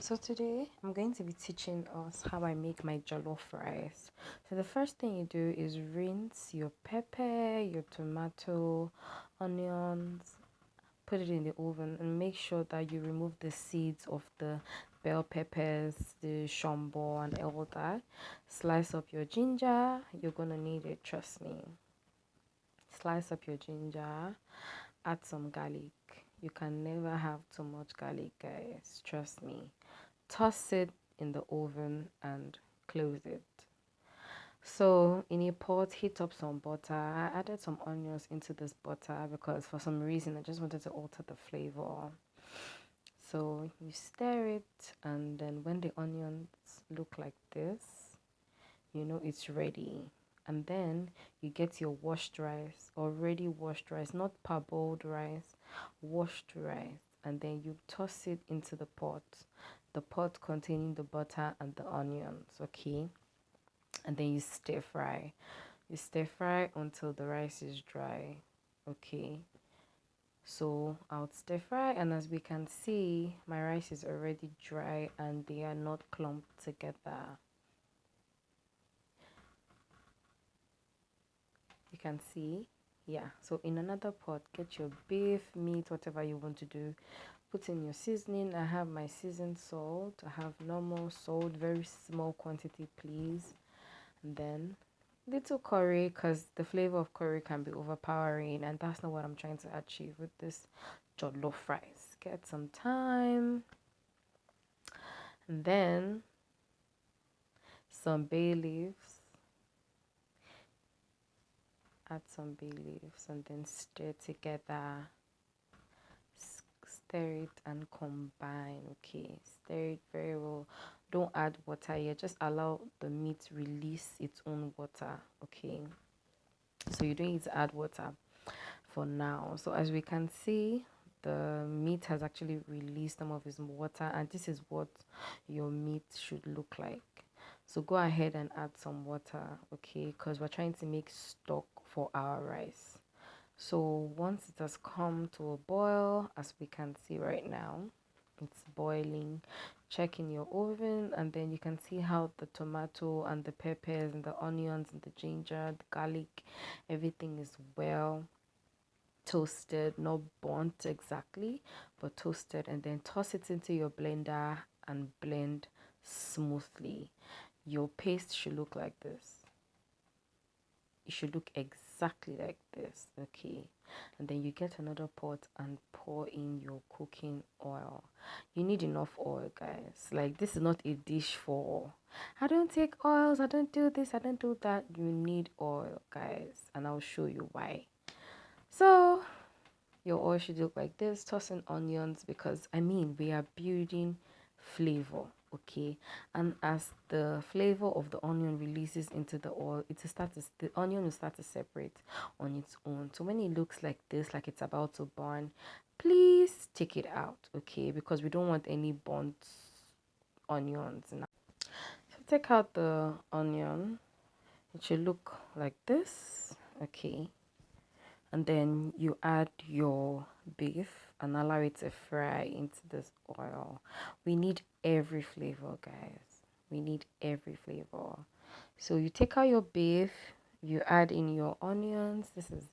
So today I'm going to be teaching us how I make my jollof rice. So the first thing you do is rinse your pepper, your tomato, onions, put it in the oven and make sure that you remove the seeds of the bell peppers, the shombo and all that. Slice up your ginger, you're gonna need it, trust me. Slice up your ginger, add some garlic. You can never have too much garlic, guys, trust me. Toss it in the oven and close it. So in a pot, heat up some butter. I added some onions into this butter because for some reason I just wanted to alter the flavor. So you stir it, and then when the onions look like this, you know it's ready. And then you get your washed rice, already washed rice, not parboiled rice, washed rice, and then you toss it into the pot containing the butter and the onions, okay? And then you stir fry. You stir fry until the rice is dry, okay? So I'll stir fry, and as we can see, my rice is already dry and they are not clumped together. You can see, yeah. So in another pot, get your beef, meat, whatever you want to do. Put in your seasoning. I have my seasoned salt. I have normal salt, very small quantity, please. And then little curry, because the flavor of curry can be overpowering, and that's not what I'm trying to achieve with this jollof rice. Get some thyme, and then some bay leaves. Add some bay leaves and then stir together. Stir it and combine, okay? Stir it very well. Don't add water here, just allow the meat release its own water, okay? So you don't need to add water for now. So as we can see, the meat has actually released some of its water, and this is what your meat should look like. So go ahead and add some water, okay? Because we're trying to make stock for our rice. So once it has come to a boil, as we can see right now, it's boiling. Check in your oven, and then you can see how the tomato and the peppers and the onions and the ginger, the garlic, everything is well toasted, not burnt exactly, but toasted. And then toss it into your blender and blend smoothly. Your paste should look like this. It should look exactly like this, okay? And then you get another pot and pour in your cooking oil. You need enough oil, guys. Like, this is not a dish for I don't take oils, I don't do this, I don't do that. You need oil, guys, and I'll show you why. So your oil should look like this. Toss in onions, because I mean we are building flavor, okay? And as the flavor of the onion releases into the oil, the onion will start to separate on its own. So when it looks like this, like it's about to burn, please take it out, okay? Because we don't want any burnt onions now. So take out the onion. It should look like this, okay? And then you add your beef and allow it to fry into this oil. We need every flavor, guys. We need every flavor. So you take out your beef, you add in your onions. This is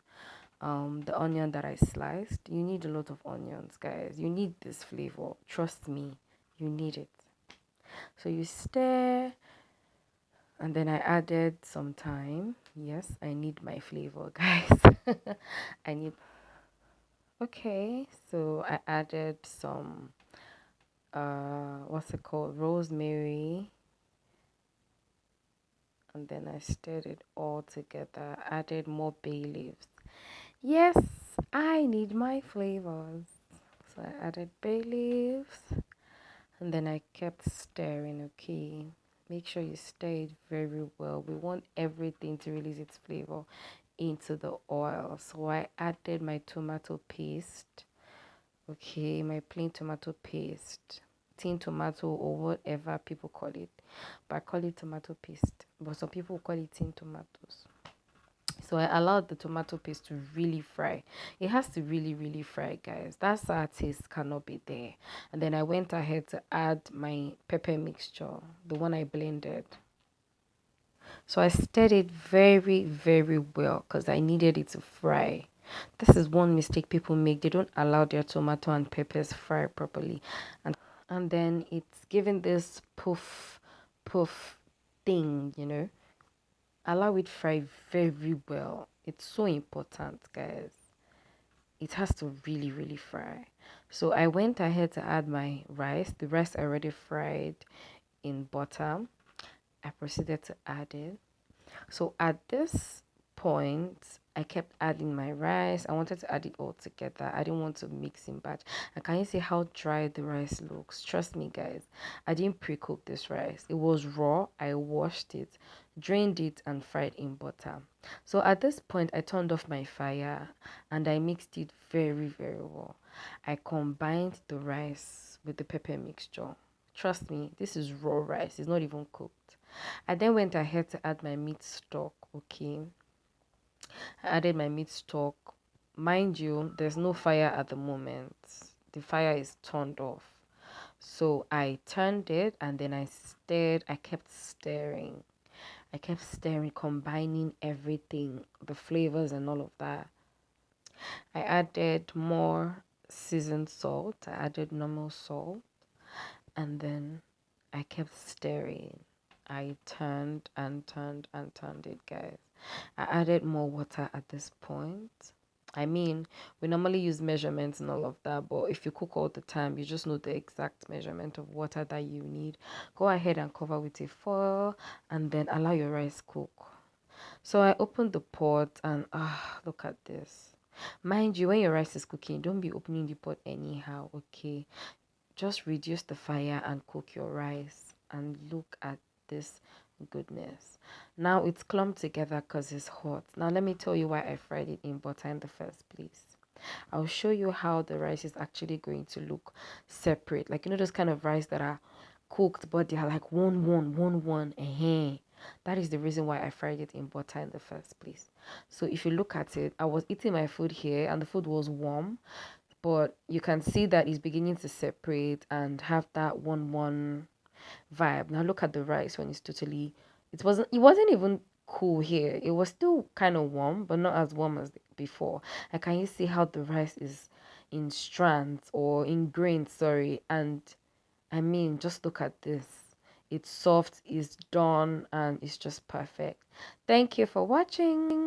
the onion that I sliced. You need a lot of onions, guys. You need this flavor, trust me, you need it. So you stir, and then I added some thyme. Yes, I need my flavor, guys. I need Okay, so I added some what's it called? Rosemary, and then I stirred it all together. Added more bay leaves. Yes, I need my flavors. So I added bay leaves, and then I kept stirring, okay? Make sure you stir it very well. We want everything to release its flavor into the oil. So I added my tomato paste. Okay, my plain tomato paste, tin tomato, or whatever people call it, but I call it tomato paste. But some people call it tin tomatoes. So I allowed the tomato paste to really fry. It has to really, really fry, guys. That sour taste cannot be there. And then I went ahead to add my pepper mixture, the one I blended. So I stirred it very, very well because I needed it to fry. This is one mistake people make. They don't allow their tomato and peppers fry properly. And then it's giving this poof thing, Allow it fry very well. It's so important, guys. It has to really, really fry. So I went ahead to add my rice. The rice I already fried in butter. I proceeded to add it. So at this point, I kept adding my rice. I wanted to add it all together. I didn't want to mix in batch. And can you see how dry the rice looks? Trust me, guys. I didn't pre-cook this rice. It was raw. I washed it, drained it, and fried in butter. So at this point, I turned off my fire and I mixed it very, very well. I combined the rice with the pepper mixture. Trust me, this is raw rice. It's not even cooked. I then went ahead to add my meat stock. Okay, I added my meat stock. Mind you, there's no fire at the moment. The fire is turned off. So I turned it and then I stirred. I kept stirring. I kept stirring, combining everything, the flavors and all of that. I added more seasoned salt. I added normal salt. And then I kept stirring. I turned and turned and turned it, guys. I added more water at this point. I mean, we normally use measurements and all of that, but if you cook all the time, you just know the exact measurement of water that you need. Go ahead and cover with a foil and then allow your rice cook. So I opened the pot and look at this. Mind you, when your rice is cooking, don't be opening the pot anyhow, okay? Just reduce the fire and cook your rice and look at this goodness. Now it's clumped together because it's hot. Now let me tell you why I fried it in butter in the first place. I'll show you how the rice is actually going to look separate. Like, those kind of rice that are cooked but they are like one. That is the reason why I fried it in butter in the first place. So if you look at it, I was eating my food here and the food was warm, but you can see that it's beginning to separate and have that one vibe. Now look at the rice when it's totally, it wasn't even cool here. It was still kind of warm, but not as warm as before. And can you see how the rice is in strands or in grains, sorry? And I mean, just look at this. It's soft, it's done, and it's just perfect. Thank you for watching.